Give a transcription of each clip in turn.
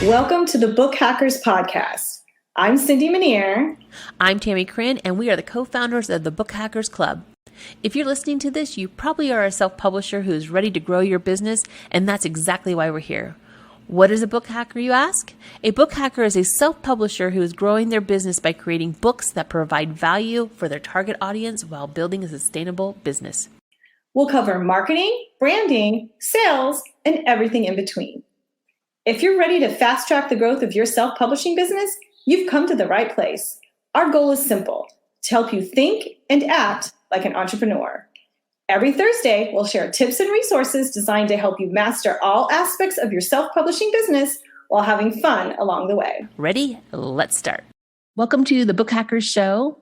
Welcome to the Book Hackers Podcast. I'm Cindy Minear. I'm Tammie Chrin, and we are the co-founders of the Book Hackers Club. If you're listening to this, you probably are a self-publisher who is ready to grow your business, and that's exactly why we're here. What is a book hacker, you ask? A book hacker is a self-publisher who is growing their business by creating books that provide value for their target audience while building a sustainable business. We'll cover marketing, branding, sales, and everything in between. If you're ready to fast-track the growth of your self-publishing business, you've come to the right place. Our goal is simple: to help you think and act like an entrepreneur. Every Thursday, we'll share tips and resources designed to help you master all aspects of your self-publishing business while having fun along the way. Ready? Let's start. Welcome to the Book Hackers Show.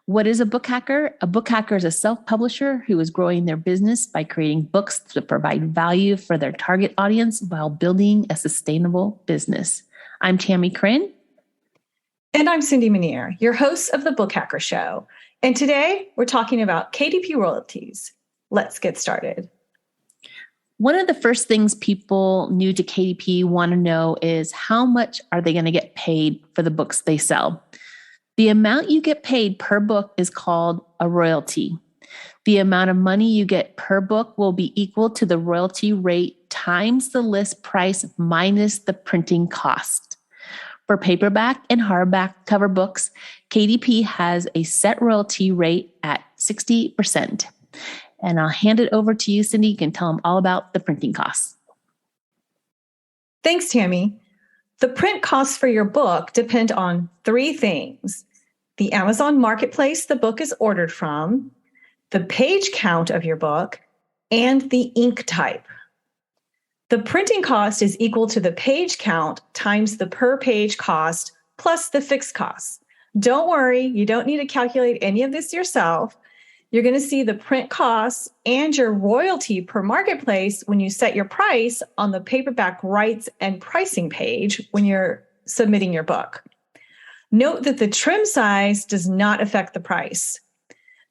What is a book hacker? A book hacker is a self-publisher who is growing their business by creating books that provide value for their target audience while building a sustainable business. I'm Tammie Chrin. And I'm Cindy Minear, your host of the Book Hacker Show. And today we're talking about KDP royalties. Let's get started. One of the first things people new to KDP want to know is how much are they going to get paid for the books they sell? The amount you get paid per book is called a royalty. The amount of money you get per book will be equal to the royalty rate times the list price minus the printing cost. For paperback and hardback cover books, KDP has a set royalty rate at 60%. And I'll hand it over to you, Cindy. You can tell them all about the printing costs. Thanks, Tammie. The print costs for your book depend on three things: the Amazon marketplace the book is ordered from, the page count of your book, and the ink type. The printing cost is equal to the page count times the per page cost plus the fixed costs. Don't worry, you don't need to calculate any of this yourself. You're going to see the print costs and your royalty per marketplace when you set your price on the paperback rights and pricing page when you're submitting your book. Note that the trim size does not affect the price.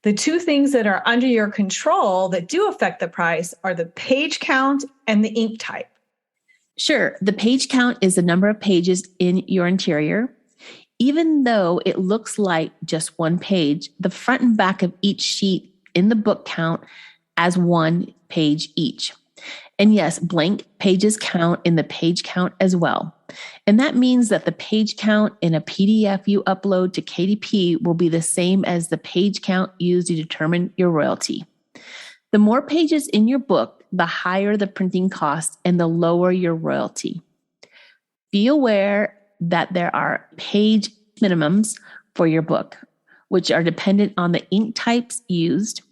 The two things that are under your control that do affect the price are the page count and the ink type. Sure, the page count is the number of pages in your interior. Even though it looks like just one page, the front and back of each sheet in the book count as one page each. And yes, blank pages count in the page count as well. And that means that the page count in a PDF you upload to KDP will be the same as the page count used to determine your royalty. The more pages in your book, the higher the printing cost and the lower your royalty. Be aware that there are page minimums for your book, which are dependent on the ink types used.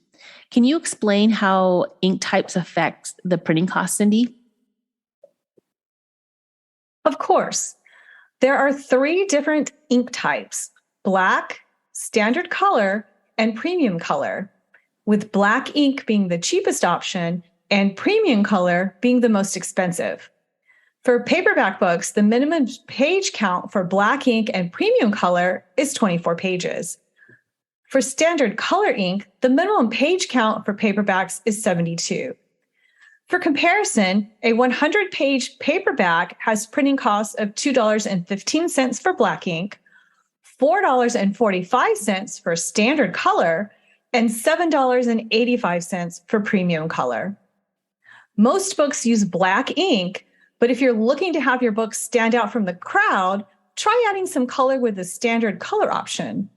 Can you explain how ink types affect the printing cost, Cindy? Of course. There are three different ink types: black, standard color, and premium color, with black ink being the cheapest option and premium color being the most expensive. For paperback books, the minimum page count for black ink and premium color is 24 pages. For standard color ink, the minimum page count for paperbacks is 72. For comparison, a 100-page paperback has printing costs of $2.15 for black ink, $4.45 for standard color, and $7.85 for premium color. Most books use black ink, but if you're looking to have your book stand out from the crowd, try adding some color with the standard color option.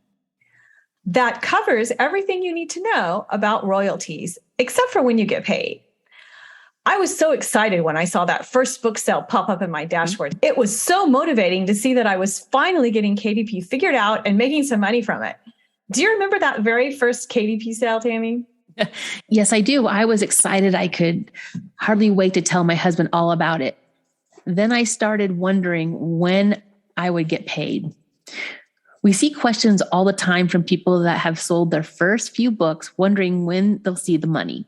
That covers everything you need to know about royalties, except for when you get paid. I was so excited when I saw that first book sale pop up in my dashboard. It was so motivating to see that I was finally getting KDP figured out and making some money from it. Do you remember that very first KDP sale, Tammie? Yes, I do. I was excited. I could hardly wait to tell my husband all about it. Then I started wondering when I would get paid. We see questions all the time from people that have sold their first few books, wondering when they'll see the money.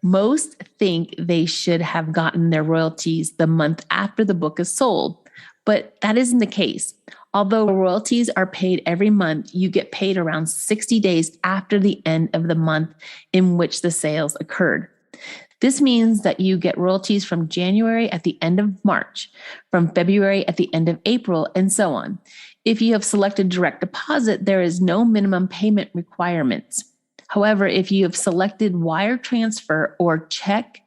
Most think they should have gotten their royalties the month after the book is sold, but that isn't the case. Although royalties are paid every month, you get paid around 60 days after the end of the month in which the sales occurred. This means that you get royalties from January at the end of March, from February at the end of April, and so on. If you have selected direct deposit, there is no minimum payment requirements. However, if you have selected wire transfer or check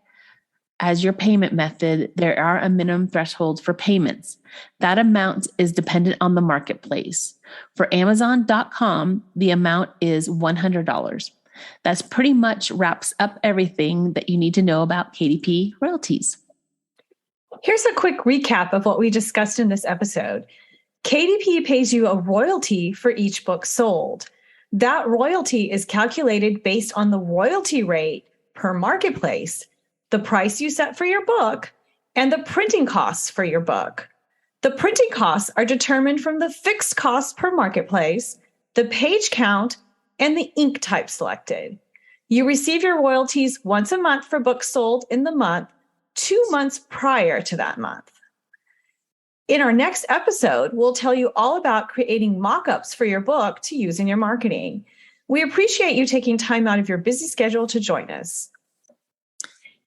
as your payment method, there are a minimum threshold for payments. That amount is dependent on the marketplace. For Amazon.com, the amount is $100. That's pretty much wraps up everything that you need to know about KDP royalties. Here's a quick recap of what we discussed in this episode. KDP pays you a royalty for each book sold. That royalty is calculated based on the royalty rate per marketplace, the price you set for your book, and the printing costs for your book. The printing costs are determined from the fixed cost per marketplace, the page count, and the ink type selected. You receive your royalties once a month for books sold in the month, 2 months prior to that month. In our next episode, we'll tell you all about creating mock-ups for your book to use in your marketing. We appreciate you taking time out of your busy schedule to join us.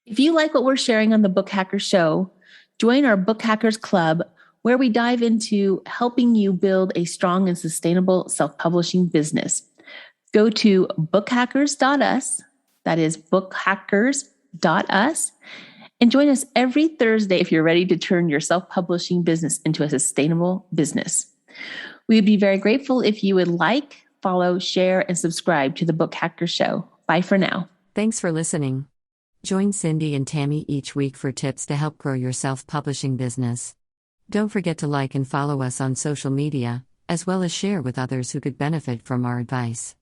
If you like what we're sharing on the Book Hackers Show, join our Book Hackers Club, where we dive into helping you build a strong and sustainable self-publishing business. Go to bookhackers.us, that is bookhackers.us, and join us every Thursday if you're ready to turn your self-publishing business into a sustainable business. We would be very grateful if you would like, follow, share, and subscribe to the Book Hackers Show. Bye for now. Thanks for listening. Join Cindy and Tammie each week for tips to help grow your self-publishing business. Don't forget to like and follow us on social media, as well as share with others who could benefit from our advice.